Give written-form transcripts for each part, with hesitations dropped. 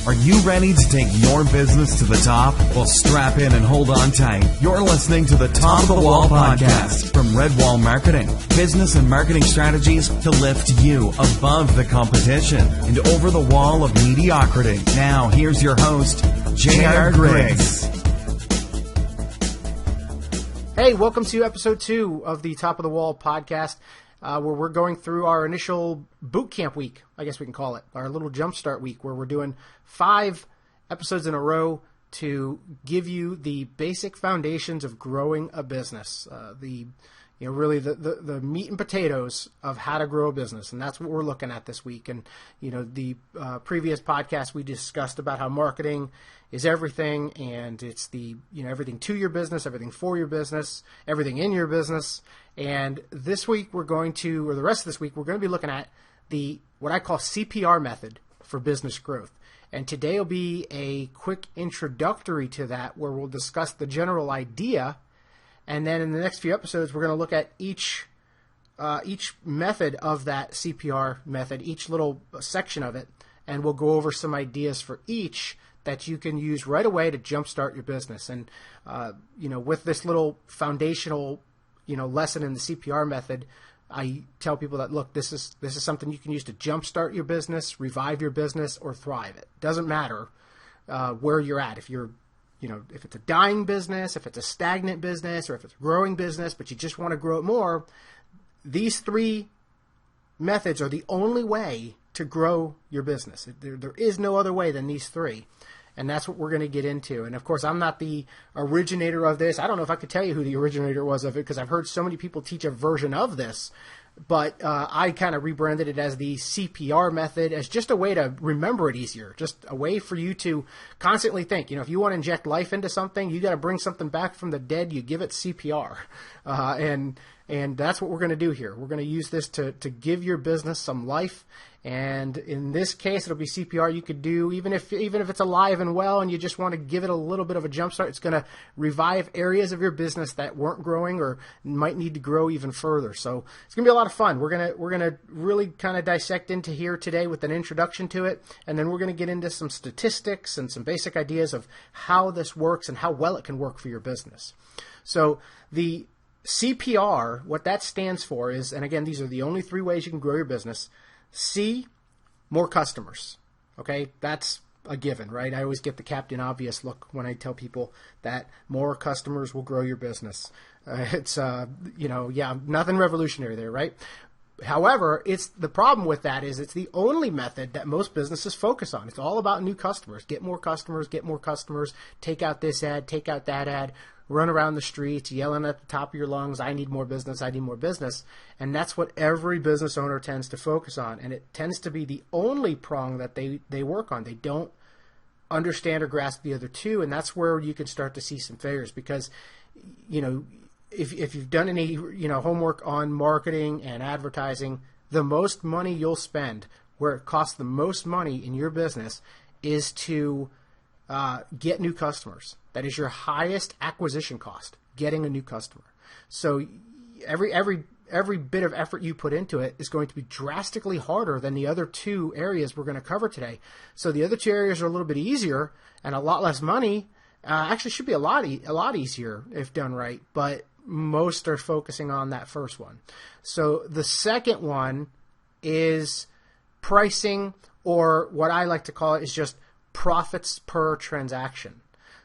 Are you ready to take your business to the top? Well, strap in and hold on tight. You're listening to the Top of the Wall podcast from Red Wall Marketing. Business and marketing strategies to lift you above the competition and over the wall of mediocrity. Now, here's your host, J.R. Griggs. Hey, welcome to episode 2 of the Top of the Wall podcast, where we're going through our initial boot camp week, I guess we can call it, our little jumpstart week, where we're doing 5 episodes in a row to give you the basic foundations of growing a business, really the meat and potatoes of how to grow a business. And that's what we're looking at this week. And, the previous podcast, we discussed about how marketing is everything, and it's the, everything to your business, everything for your business, everything in your business. And this week the rest of this week, we're going to be looking at what I call CPR method for business growth. And today will be a quick introductory to that, where we'll discuss the general idea. And then in the next few episodes, we're going to look at each method of that CPR method, each little section of it, and we'll go over some ideas for each that you can use right away to jumpstart your business. And with this little foundational lesson in the CPR method, I tell people that, look, this is something you can use to jumpstart your business, revive your business, or thrive it. Doesn't matter where you're at. If it's a dying business, if it's a stagnant business, or if it's a growing business, but you just want to grow it more, these 3 methods are the only way to grow your business. There is no other way than these 3. And that's what we're going to get into. And of course, I'm not the originator of this. I don't know if I could tell you who the originator was of it, because I've heard so many people teach a version of this. But I kind of rebranded it as the CPR method, as just a way to remember it easier, just a way for you to constantly think. If you want to inject life into something, you got to bring something back from the dead, you give it CPR. And that's what we're going to do here. We're going to use this to give your business some life. And in this case, it'll be CPR you could do even if it's alive and well and you just want to give it a little bit of a jump start. It's going to revive areas of your business that weren't growing or might need to grow even further. So it's going to be a lot of fun. We're going to really kind of dissect into here today with an introduction to it, and then we're going to get into some statistics and some basic ideas of how this works and how well it can work for your business. So the CPR, what that stands for is, and again, these are the only 3 ways you can grow your business. C, more customers. Okay, that's a given, right? I always get the Captain Obvious look when I tell people that more customers will grow your business. It's nothing revolutionary there, right? However, the problem with that is it's the only method that most businesses focus on. It's all about new customers. Get more customers, take out this ad, take out that ad, run around the streets yelling at the top of your lungs, I need more business, I need more business. And that's what every business owner tends to focus on. And it tends to be the only prong that they work on. They don't understand or grasp the other 2. And that's where you can start to see some failures, because, if you've done any, homework on marketing and advertising, the most money you'll spend, where it costs the most money in your business, is to get new customers. That is your highest acquisition cost, getting a new customer. So every bit of effort you put into it is going to be drastically harder than the other 2 areas we're going to cover today. So the other 2 areas are a little bit easier and a lot less money. Actually, should be a lot easier if done right, but most are focusing on that first one. So the second one is pricing, or what I like to call it is just profits per transaction.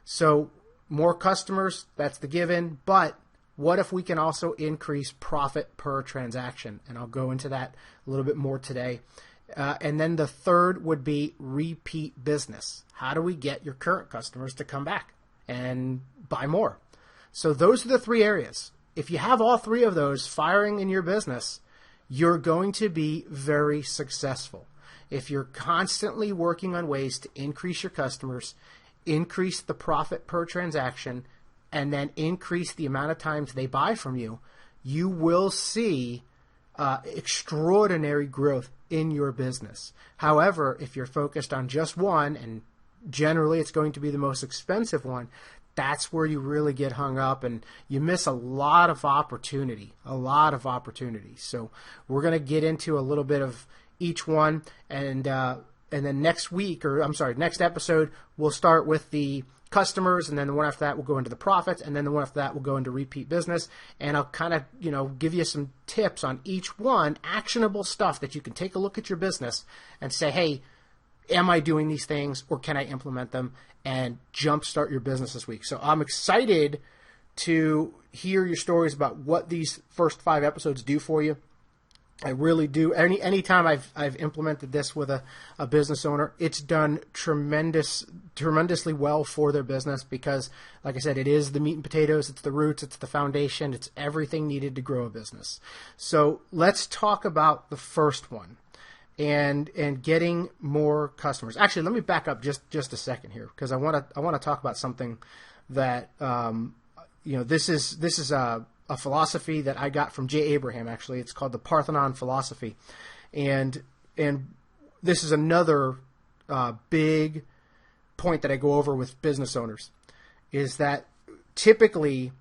So more customers, that's the given, but what if we can also increase profit per transaction? And I'll go into that a little bit more today. And then the third would be repeat business. How do we get your current customers to come back and buy more? So those are the 3 areas. If you have all 3 of those firing in your business, you're going to be very successful. If you're constantly working on ways to increase your customers, increase the profit per transaction, and then increase the amount of times they buy from you, you will see extraordinary growth in your business. However, if you're focused on just one, and generally it's going to be the most expensive one, that's where you really get hung up and you miss a lot of opportunity. So we're going to get into a little bit of each one, and next week, next episode, we'll start with the customers, and then the one after that will go into the profits, and then the one after that will go into repeat business. And I'll kind of, give you some tips on each one, actionable stuff that you can take a look at your business and say, hey, am I doing these things, or can I implement them and jumpstart your business this week? So I'm excited to hear your stories about what these first 5 episodes do for you. I really do. Anytime I've implemented this with a business owner, it's done tremendously well for their business because, like I said, it is the meat and potatoes, it's the roots, it's the foundation, it's everything needed to grow a business. So let's talk about the first one, and getting more customers. Actually, let me back up just a second here because I want to talk about something that this is a philosophy that I got from Jay Abraham. Actually, it's called the Parthenon philosophy, and this is another big point that I go over with business owners, is that typically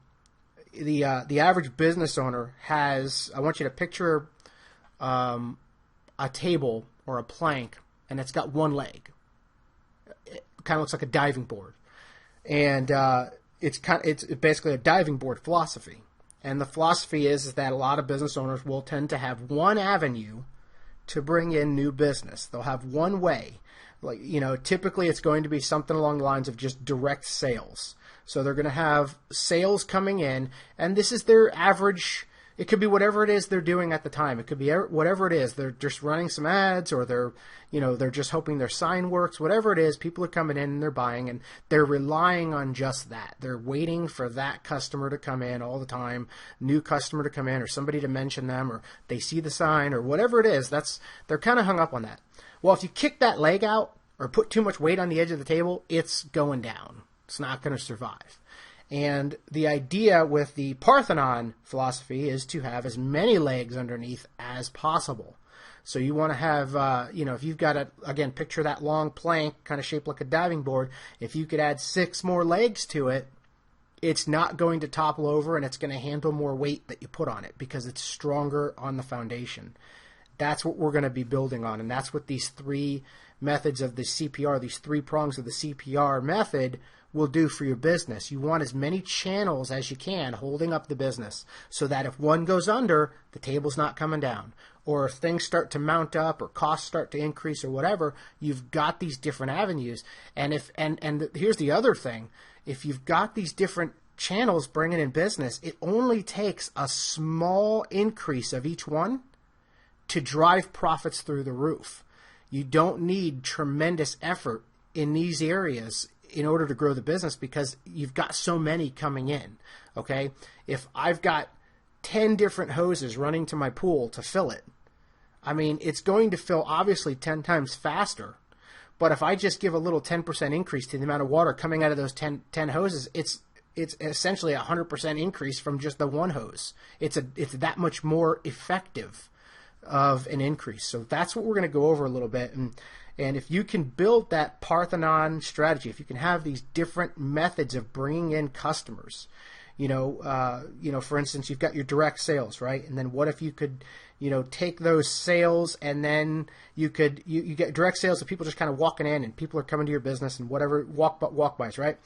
the average business owner has. I want you to picture a table or a plank, and it's got one leg. It kind of looks like a diving board, and it's basically a diving board philosophy. And the philosophy is that a lot of business owners will tend to have one avenue to bring in new business. They'll have one way. Like, typically it's going to be something along the lines of just direct sales. So they're going to have sales coming in, and this is their average. It could be whatever it is they're doing at the time. It could be whatever it is. They're just running some ads, or they're just hoping their sign works. Whatever it is, people are coming in and they're buying, and they're relying on just that. They're waiting for that customer to come in all the time, new customer to come in, or somebody to mention them, or they see the sign, or whatever it is. They're kind of hung up on that. Well, if you kick that leg out or put too much weight on the edge of the table, it's going down. It's not going to survive. And the idea with the Parthenon philosophy is to have as many legs underneath as possible. So you want to have, if you've got again, picture that long plank kind of shaped like a diving board. If you could add 6 more legs to it, it's not going to topple over, and it's going to handle more weight that you put on it because it's stronger on the foundation. That's what we're going to be building on, and that's what these 3 methods of the CPR, these 3 prongs of the CPR method will do for your business. You want as many channels as you can holding up the business so that if one goes under, the table's not coming down. Or if things start to mount up or costs start to increase or whatever, you've got these different avenues. And here's the other thing. If you've got these different channels bringing in business, it only takes a small increase of each one to drive profits through the roof. You don't need tremendous effort in these areas in order to grow the business because you've got so many coming in, okay? If I've got 10 different hoses running to my pool to fill it, I mean, it's going to fill obviously 10 times faster, but if I just give a little 10% increase to the amount of water coming out of those 10 hoses, it's essentially a 100% increase from just the one hose. It's that much more effective of an increase. So that's what we're going to go over a little bit. And if you can build that Parthenon strategy, if you can have these different methods of bringing in customers, for instance, you've got your direct sales, right? And then what if you could, take those sales and then you get direct sales of people just kind of walking in and people are coming to your business and whatever, walk-bys, right?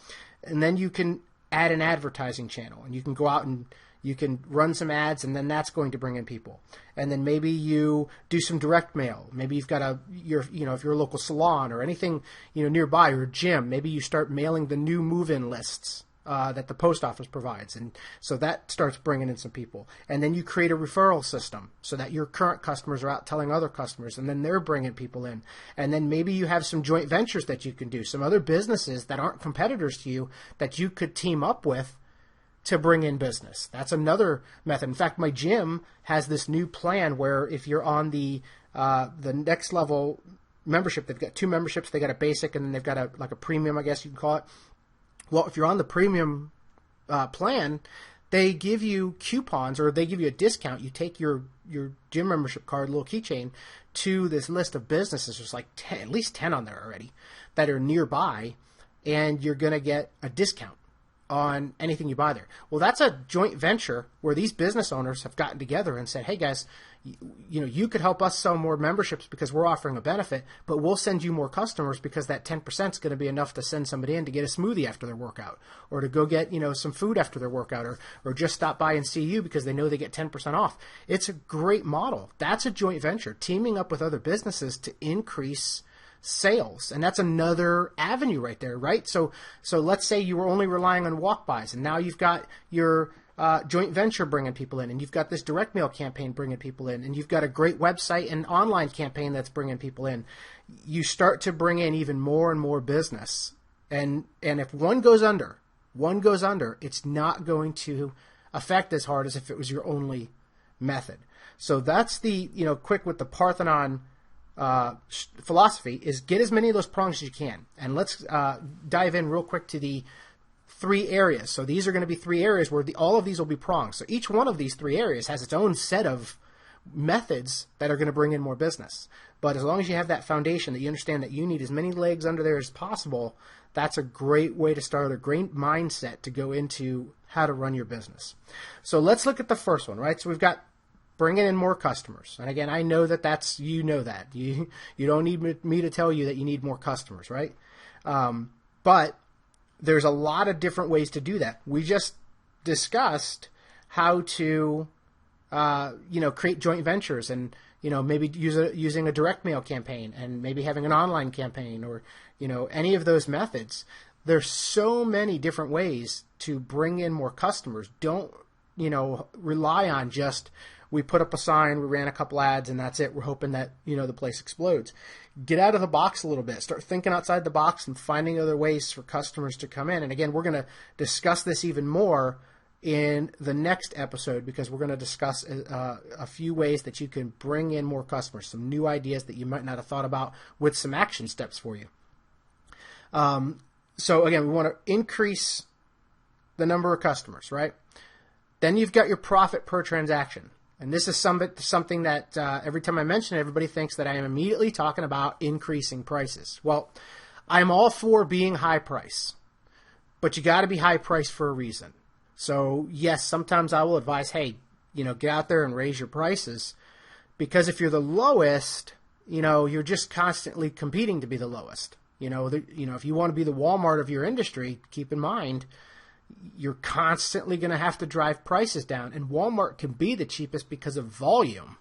And then you can add an advertising channel and you can go out and you can run some ads, and then that's going to bring in people. And then maybe you do some direct mail. Maybe you've got if you're a local salon or anything, nearby, or a gym, maybe you start mailing the new move-in lists that the post office provides. And so that starts bringing in some people. And then you create a referral system so that your current customers are out telling other customers, and then they're bringing people in. And then maybe you have some joint ventures that you can do, some other businesses that aren't competitors to you that you could team up with to bring in business. That's another method. In fact, my gym has this new plan where if you're on the next level membership, they've got 2 memberships. They got a basic and then they've got a premium, I guess you can call it. Well, if you're on the premium plan, they give you coupons or they give you a discount. You take your gym membership card, little keychain, to this list of businesses. There's like at least 10 on there already that are nearby, and you're going to get a discount. on anything you buy there. Well, that's a joint venture where these business owners have gotten together and said, hey guys, you could help us sell more memberships because we're offering a benefit, but we'll send you more customers because that 10% is going to be enough to send somebody in to get a smoothie after their workout, or to go get, some food after their workout, or just stop by and see you because they know they get 10% off. It's a great model. That's a joint venture, teaming up with other businesses to increase sales. And that's another avenue right there, right? So let's say you were only relying on walk-bys, and now you've got your joint venture bringing people in, and you've got this direct mail campaign bringing people in, and you've got a great website and online campaign that's bringing people in. You start to bring in even more and more business. And if one goes under, it's not going to affect as hard as if it was your only method. So that's the, quick with the Parthenon philosophy, is get as many of those prongs as you can. And let's dive in real quick to the 3 areas. So these are going to be 3 areas where all of these will be prongs. So each one of these 3 areas has its own set of methods that are going to bring in more business. But as long as you have that foundation, that you understand that you need as many legs under there as possible, that's a great way to start, a great mindset to go into how to run your business. So let's look at the first one, right? So we've got bringing in more customers. And again, I know that you don't need me to tell you that you need more customers, right? But there's a lot of different ways to do that. We just discussed how to, create joint ventures, and, maybe using a direct mail campaign, and maybe having an online campaign, or, any of those methods. There's so many different ways to bring in more customers. Don't, rely on just, we put up a sign, we ran a couple ads, and that's it. We're hoping that, the place explodes. Get out of the box a little bit. Start thinking outside the box and finding other ways for customers to come in. And again, we're going to discuss this even more in the next episode, because we're going to discuss a few ways that you can bring in more customers, some new ideas that you might not have thought about, with some action steps for you. So again, we want to increase the number of customers, right? Then you've got your profit per transaction. And this is something that every time I mention it, everybody thinks that I am immediately talking about increasing prices. Well, I'm all for being high price, but you got to be high price for a reason. So yes, sometimes I will advise, hey, get out there and raise your prices, because if you're the lowest, you're just constantly competing to be the lowest. If you want to be the Walmart of your industry, keep in mind, you're constantly going to have to drive prices down. And Walmart can be the cheapest because of volume,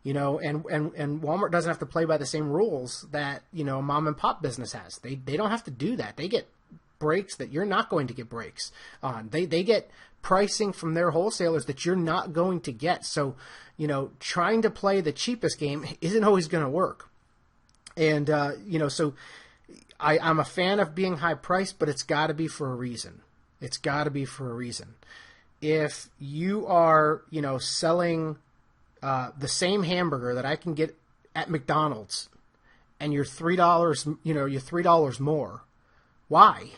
and Walmart doesn't have to play by the same rules that, a mom and pop business has. They don't have to do that. They get breaks that you're not going to get breaks on. They get pricing from their wholesalers that you're not going to get. So, trying to play the cheapest game isn't always going to work. And, so I'm a fan of being high priced, but it's got to be for a reason. It's got to be for a reason. If you are, selling the same hamburger that I can get at McDonald's, and you're $3, you're $3 more, why?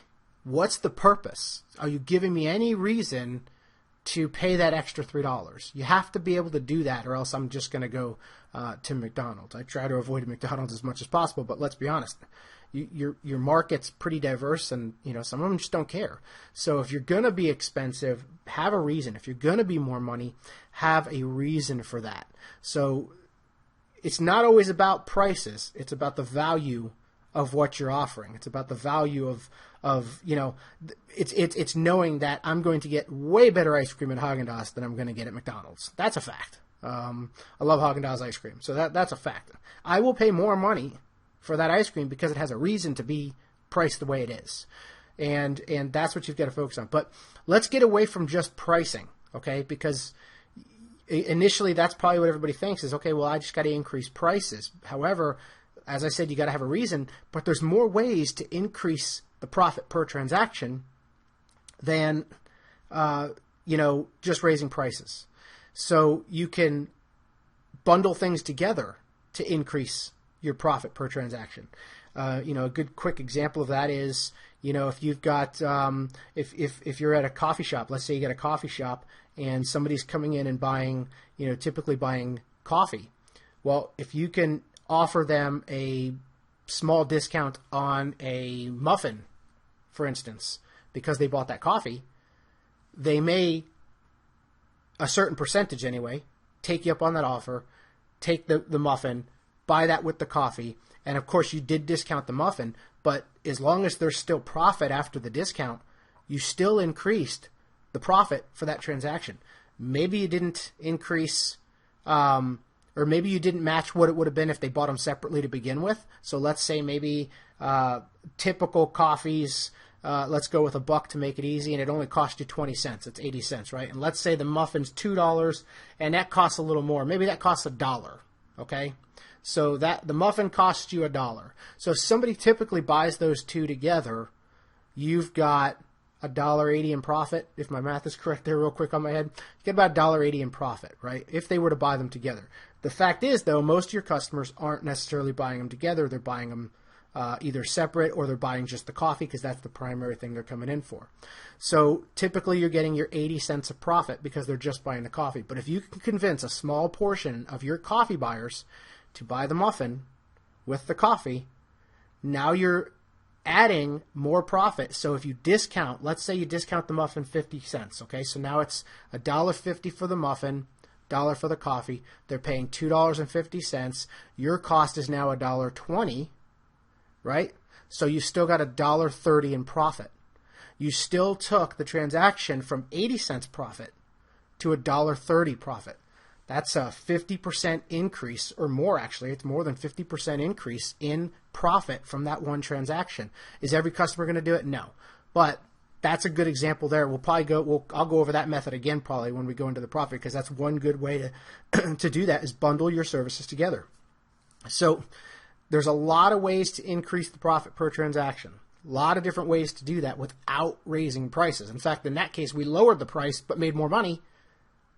What's the purpose? Are you giving me any reason to pay that extra $3? You have to be able to do that, or else I'm just going to go to McDonald's. I try to avoid McDonald's as much as possible, but let's be honest. Your market's pretty diverse, and some of them just don't care. So if you're going to be expensive, have a reason. If you're going to be more money, have a reason for that. So it's not always about prices. It's about the value of what you're offering. It's about the value of it's knowing that I'm going to get way better ice cream at Haagen-Dazs than I'm going to get at McDonald's. That's a fact. I love Haagen-Dazs ice cream, so that's a fact. I will pay more money for that ice cream because it has a reason to be priced the way it is. And that's what you've got to focus on. But let's get away from just pricing, okay? Because initially that's probably what everybody thinks is, okay, well, I just got to increase prices. However, as I said, you got to have a reason, but there's more ways to increase the profit per transaction than, just raising prices. So you can bundle things together to increase your profit per transaction. A good quick example of that is, if you've got, if you're at a coffee shop, let's say you got a coffee shop and somebody's coming in and buying, typically buying coffee. Well, if you can offer them a small discount on a muffin, for instance, because they bought that coffee, they may, a certain percentage anyway, take you up on that offer, take the muffin, buy that with the coffee, and of course you did discount the muffin, but as long as there's still profit after the discount, you still increased the profit for that transaction. Maybe you didn't increase, or maybe you didn't match what it would have been if they bought them separately to begin with. So let's say maybe typical coffees, let's go with $1 to make it easy, and it only cost you 20 cents. It's 80 cents, right? And let's say the muffin's $2, and that costs a little more. Maybe that costs $1, okay? So that the muffin costs you $1. So if somebody typically buys those two together, you've got $1.80 in profit. If my math is correct there real quick on my head, you get about $1.80 in profit, right? If they were to buy them together. The fact is, though, most of your customers aren't necessarily buying them together. They're buying them either separate, or they're buying just the coffee because that's the primary thing they're coming in for. So typically you're getting your 80 cents of profit because they're just buying the coffee. But if you can convince a small portion of your coffee buyers to buy the muffin with the coffee, now you're adding more profit. So if you discount, let's say you discount the muffin 50 cents, okay? So now it's $1.50 for the muffin, $1 for the coffee. They're paying $2.50. Your cost is now $1.20, right? So you still got $1.30 in profit. You still took the transaction from 80 cents profit to $1.30 profit. That's a 50% increase, or more actually. It's more than 50% increase in profit from that one transaction. Is every customer going to do it? No. But that's a good example there. We'll probably I'll go over that method again probably when we go into the profit, because that's one good way to to do that, is bundle your services together. So there's a lot of ways to increase the profit per transaction. A lot of different ways to do that without raising prices. In fact, in that case, we lowered the price but made more money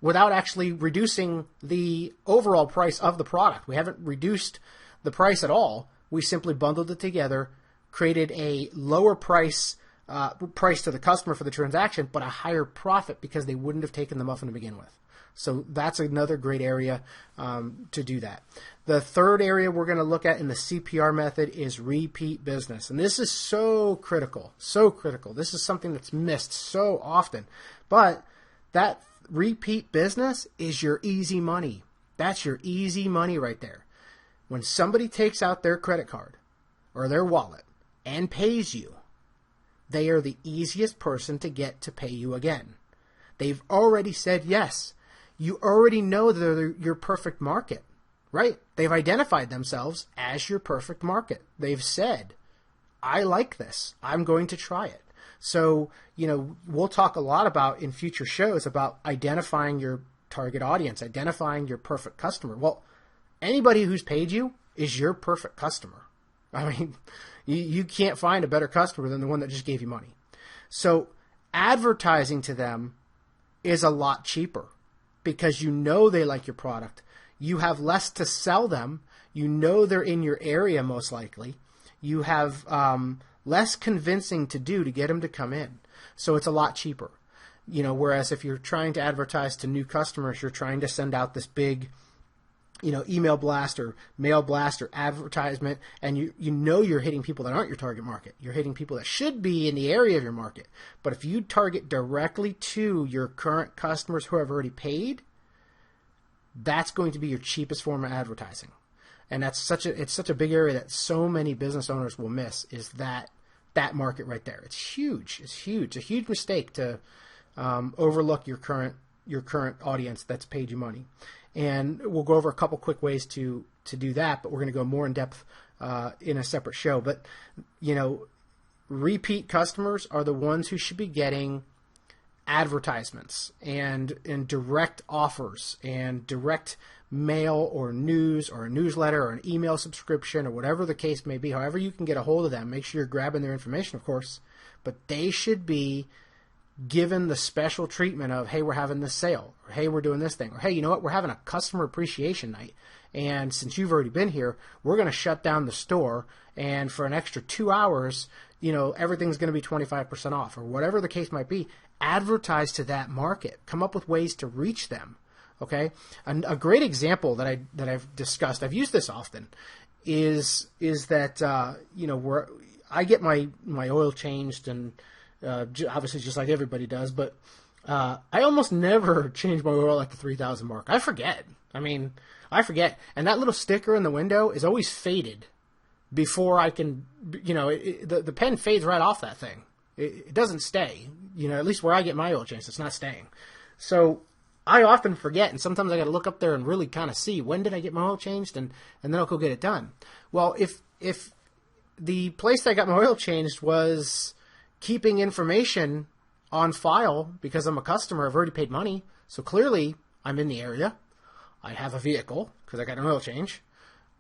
without actually reducing the overall price of the product. We haven't reduced the price at all. We simply bundled it together, created a lower price to the customer for the transaction, but a higher profit because they wouldn't have taken the muffin to begin with. So that's another great area to do that. The third area we're going to look at in the CPR method is repeat business. And this is so critical, so critical. This is something that's missed so often. But that repeat business is your easy money. That's your easy money right there. When somebody takes out their credit card or their wallet and pays you, they are the easiest person to get to pay you again. They've already said yes. You already know they're your perfect market, right? They've identified themselves as your perfect market. They've said, I like this. I'm going to try it. So, we'll talk a lot about in future shows about identifying your target audience, identifying your perfect customer. Well, anybody who's paid you is your perfect customer. I mean, you can't find a better customer than the one that just gave you money. So advertising to them is a lot cheaper because you know they like your product. You have less to sell them. You know they're in your area most likely. You have less convincing to do to get them to come in. So it's a lot cheaper. Whereas if you're trying to advertise to new customers, you're trying to send out this big, email blast or mail blast or advertisement, and you know you're hitting people that aren't your target market. You're hitting people that should be in the area of your market. But if you target directly to your current customers who have already paid, that's going to be your cheapest form of advertising. And it's such a big area that so many business owners will miss, is that market right there. It's huge. It's huge. It's a huge mistake to overlook your current audience that's paid you money. And we'll go over a couple quick ways to do that, but we're going to go more in depth in a separate show. But, repeat customers are the ones who should be getting advertisements and direct offers and direct mail or news or a newsletter or an email subscription or whatever the case may be. However you can get a hold of them, make sure you're grabbing their information, of course, but they should be given the special treatment of, hey, we're having this sale, or hey, we're doing this thing, or hey, you know what, we're having a customer appreciation night, and since you've already been here, we're going to shut down the store, and for an extra 2 hours, everything's going to be 25% off, or whatever the case might be. Advertise to that market. Come up with ways to reach them. Okay, and a great example that I've discussed, I've used this often, is that where I get my oil changed and obviously just like everybody does, but I almost never change my oil at the 3,000 mark. I forget. And that little sticker in the window is always faded before I can, the pen fades right off that thing. It doesn't stay, at least where I get my oil changed, it's not staying. So I often forget, and sometimes I got to look up there and really kind of see when did I get my oil changed, and then I'll go get it done. Well, if the place that I got my oil changed was keeping information on file because I'm a customer, I've already paid money, so clearly I'm in the area. I have a vehicle because I got an oil change.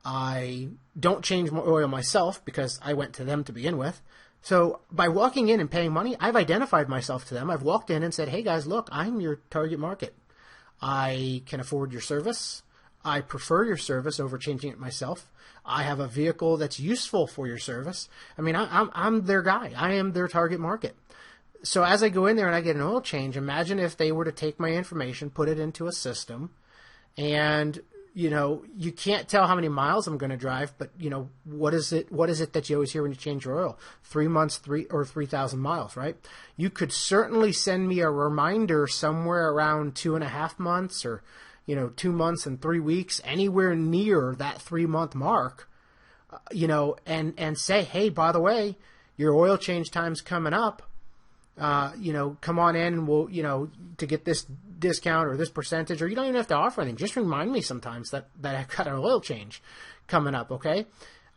I don't change my oil myself because I went to them to begin with. So by walking in and paying money, I've identified myself to them. I've walked in and said, hey guys, look, I'm your target market. I can afford your service. I prefer your service over changing it myself. I have a vehicle that's useful for your service. I mean, I'm their guy. I am their target market. So as I go in there and I get an oil change, imagine if they were to take my information, put it into a system, and you can't tell how many miles I'm going to drive, but what is it that you always hear when you change your oil? 3 months, 3,000 miles, right? You could certainly send me a reminder somewhere around 2.5 months or 2 months and 3 weeks, anywhere near that 3-month mark, and say, hey, by the way, your oil change time's coming up. Come on in and we'll, to get this discount or this percentage, or you don't even have to offer anything. Just remind me sometimes that I've got an oil change coming up, okay?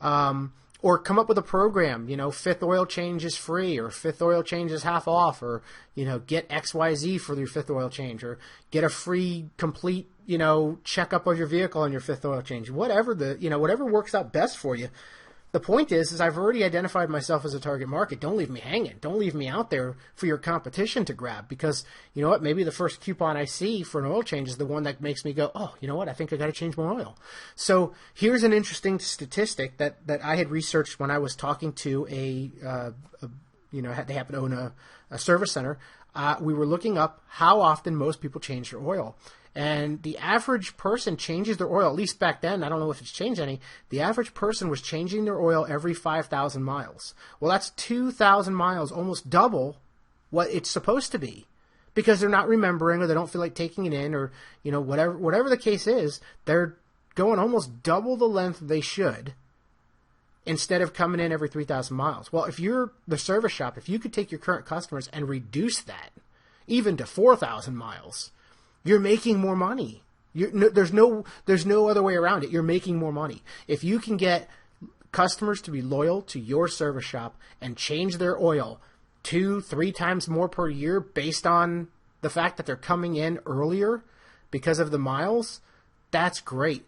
Or come up with a program, 5th oil change is free, or 5th oil change is half off, or, get XYZ for your 5th oil change, or get a free complete, checkup of your vehicle on your 5th oil change. Whatever whatever works out best for you. The point is I've already identified myself as a target market. Don't leave me hanging. Don't leave me out there for your competition to grab, because you know what? Maybe the first coupon I see for an oil change is the one that makes me go, oh, you know what? I think I got to change my oil. So here's an interesting statistic that I had researched when I was talking to they happen to own a service center. We were looking up how often most people change their oil. And the average person changes their oil, at least back then, I don't know if it's changed any, the average person was changing their oil every 5,000 miles. Well, that's 2,000 miles, almost double what it's supposed to be, because they're not remembering, or they don't feel like taking it in, or, whatever the case is, they're going almost double the length they should instead of coming in every 3,000 miles. Well, if you're the service shop, if you could take your current customers and reduce that even to 4,000 miles, you're making more money. There's no other way around it. You're making more money. If you can get customers to be loyal to your service shop and change their oil 2-3 times more per year based on the fact that they're coming in earlier because of the miles, that's great.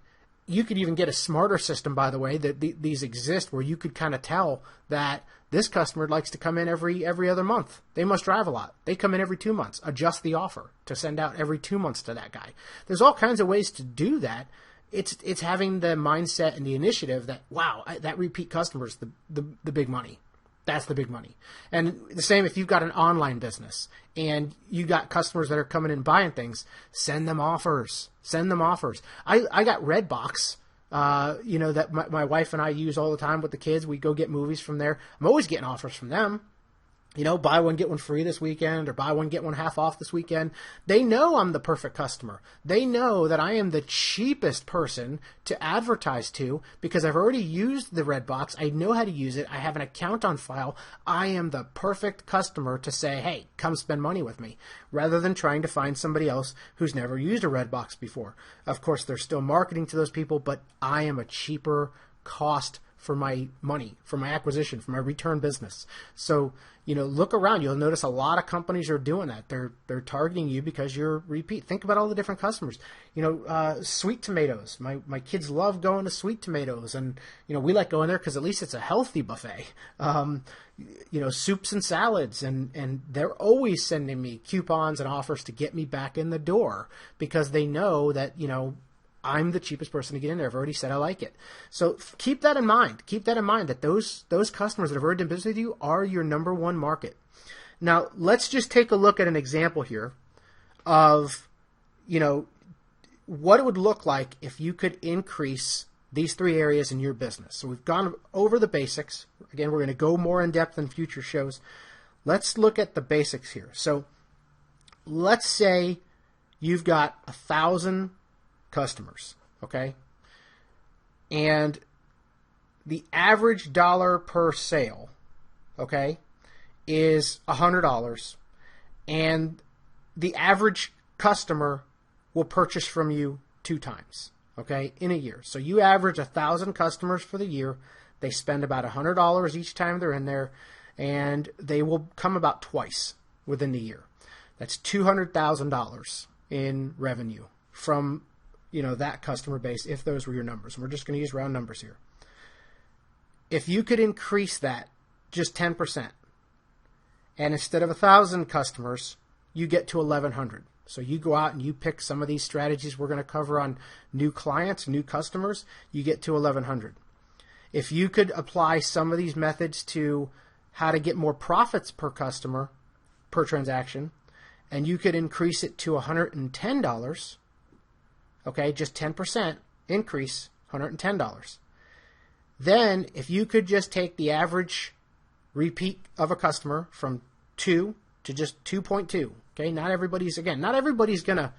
You could even get a smarter system, by the way, that these exist, where you could kind of tell that this customer likes to come in every other month. They must drive a lot. They come in every 2 months. Adjust the offer to send out every 2 months to that guy. There's all kinds of ways to do that. It's having the mindset and the initiative that, wow, that repeat customer is the big money. That's the big money. And the same if you've got an online business and you got customers that are coming in buying things, send them offers. Send them offers. I got Redbox, that my wife and I use all the time with the kids. We go get movies from there. I'm always getting offers from them. Buy one, get one free this weekend, or buy one, get one half off this weekend. They know I'm the perfect customer. They know that I am the cheapest person to advertise to because I've already used the Redbox. I know how to use it. I have an account on file. I am the perfect customer to say, hey, come spend money with me, rather than trying to find somebody else who's never used a Redbox before. Of course, they're still marketing to those people, but I am a cheaper cost for my money, for my acquisition, for my return business. So, look around. You'll notice a lot of companies are doing that. They're targeting you because you're repeat. Think about all the different customers. Sweet Tomatoes. My kids love going to Sweet Tomatoes, and we like going there because at least it's a healthy buffet. Soups and salads, and they're always sending me coupons and offers to get me back in the door because they know that I'm the cheapest person to get in there. I've already said I like it. So keep that in mind. Keep that in mind, that those customers that have already done business with you are your number one market. Now, let's just take a look at an example here of, what it would look like if you could increase these 3 areas in your business. So we've gone over the basics. Again, we're going to go more in depth in future shows. let's look at the basics here. So let's say you've got 1,000 customers, okay? And the average dollar per sale, okay, is $100. And the average customer will purchase from you 2 times, okay, in a year. So you average 1,000 customers for the year. They spend about $100 each time they're in there, and they will come about twice within the year. That's $200,000 in revenue from, that customer base, if those were your numbers. And we're just going to use round numbers here. If you could increase that just 10%, and instead of 1,000 customers, you get to 1,100. So you go out and you pick some of these strategies we're going to cover on new clients, new customers, you get to 1,100. If you could apply some of these methods to how to get more profits per customer, per transaction, and you could increase it to $110, okay, just 10% increase, $110. Then if you could just take the average repeat of a customer from 2 to just 2.2, okay, not everybody's going to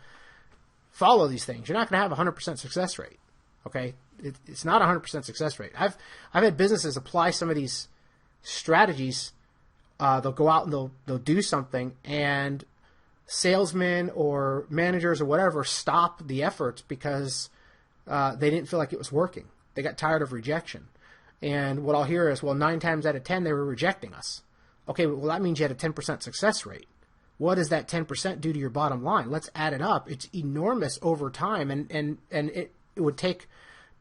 follow these things. You're not going to have a 100% success rate, okay? It's not a 100% success rate. I've had businesses apply some of these strategies. They'll go out and they'll do something, and salesmen or managers or whatever stop the efforts because they didn't feel like it was working. They got tired of rejection. And what I'll hear is, well, 9 times out of 10 they were rejecting us. Okay, well, that means you had a 10% success rate. What does that 10% do to your bottom line? Let's add it up. It's enormous over time, and it would take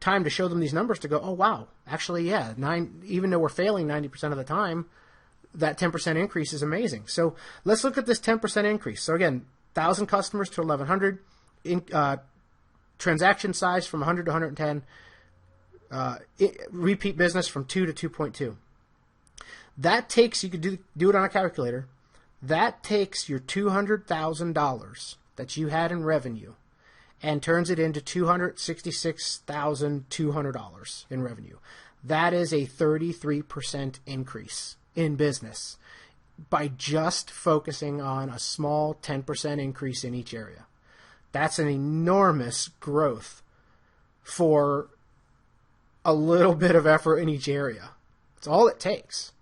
time to show them these numbers to go, oh, wow, actually, yeah, even though we're failing 90% of the time, that 10% increase is amazing. So let's look at this 10% increase. So again, 1,000 customers to 1,100, transaction size from 100 to 110, repeat business from 2 to 2.2. That takes, you could do it on a calculator, that takes your $200,000 that you had in revenue and turns it into $266,200 in revenue. That is a 33% increase in business by just focusing on a small 10% increase in each area. That's an enormous growth for a little bit of effort in each area. That's all it takes.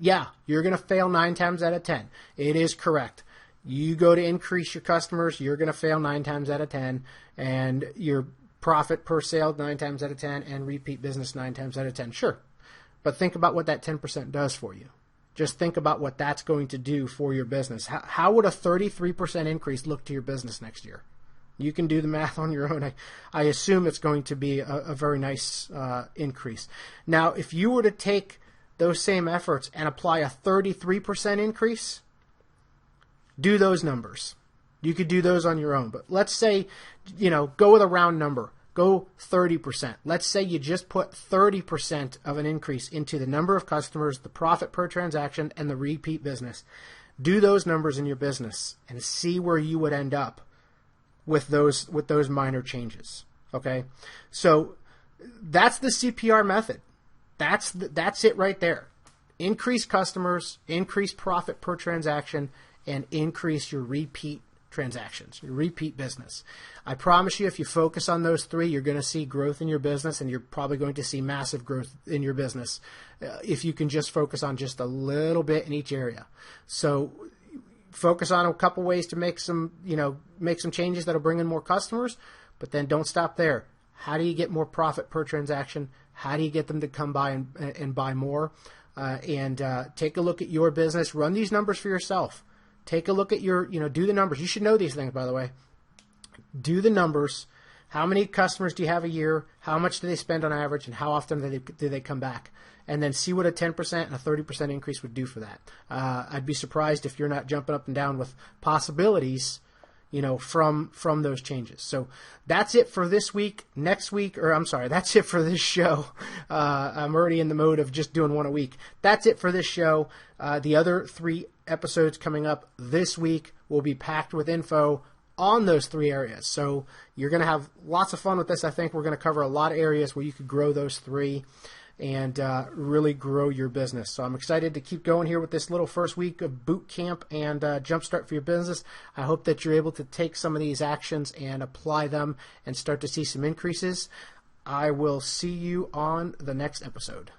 Yeah, you're going to fail 9 times out of 10. It is correct. You go to increase your customers, you're going to fail 9 times out of 10, and your profit per sale 9 times out of 10, and repeat business 9 times out of 10. Sure. But think about what that 10% does for you. Just think about what that's going to do for your business. How would a 33% increase look to your business next year? You can do the math on your own. I assume it's going to be a very nice increase. Now, if you were to take those same efforts and apply a 33% increase, do those numbers. You could do those on your own. But let's say, go with a round number. Go 30%. Let's say you just put 30% of an increase into the number of customers, the profit per transaction, and the repeat business. Do those numbers in your business and see where you would end up with those minor changes. Okay? So that's the CPR method. That's it right there. Increase customers, increase profit per transaction, and increase your repeat transactions, your repeat business. I promise you, if you focus on those 3, you're going to see growth in your business, and you're probably going to see massive growth in your business if you can just focus on just a little bit in each area. So focus on a couple ways to make some changes that'll bring in more customers, but then don't stop there. How do you get more profit per transaction? How do you get them to come by and buy more? And take a look at your business. Run these numbers for yourself. Take a look at do the numbers. You should know these things, by the way. Do the numbers. How many customers do you have a year? How much do they spend on average? And how often do they come back? And then see what a 10% and a 30% increase would do for that. I'd be surprised if you're not jumping up and down with possibilities, from those changes. So that's it for this week. That's it for this show. I'm already in the mode of just doing one a week. That's it for this show. The other 3 episodes coming up this week will be packed with info on those 3 areas. So you're going to have lots of fun with this. I think we're going to cover a lot of areas where you could grow those 3. and really grow your business. So I'm excited to keep going here with this little first week of boot camp and jumpstart for your business. I hope that you're able to take some of these actions and apply them and start to see some increases. I will see you on the next episode.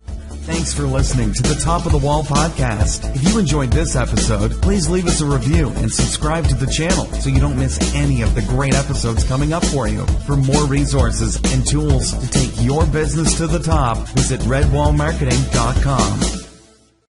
Thanks for listening to the Top of the Wall podcast. If you enjoyed this episode, please leave us a review and subscribe to the channel so you don't miss any of the great episodes coming up for you. For more resources and tools to take your business to the top, visit redwallmarketing.com.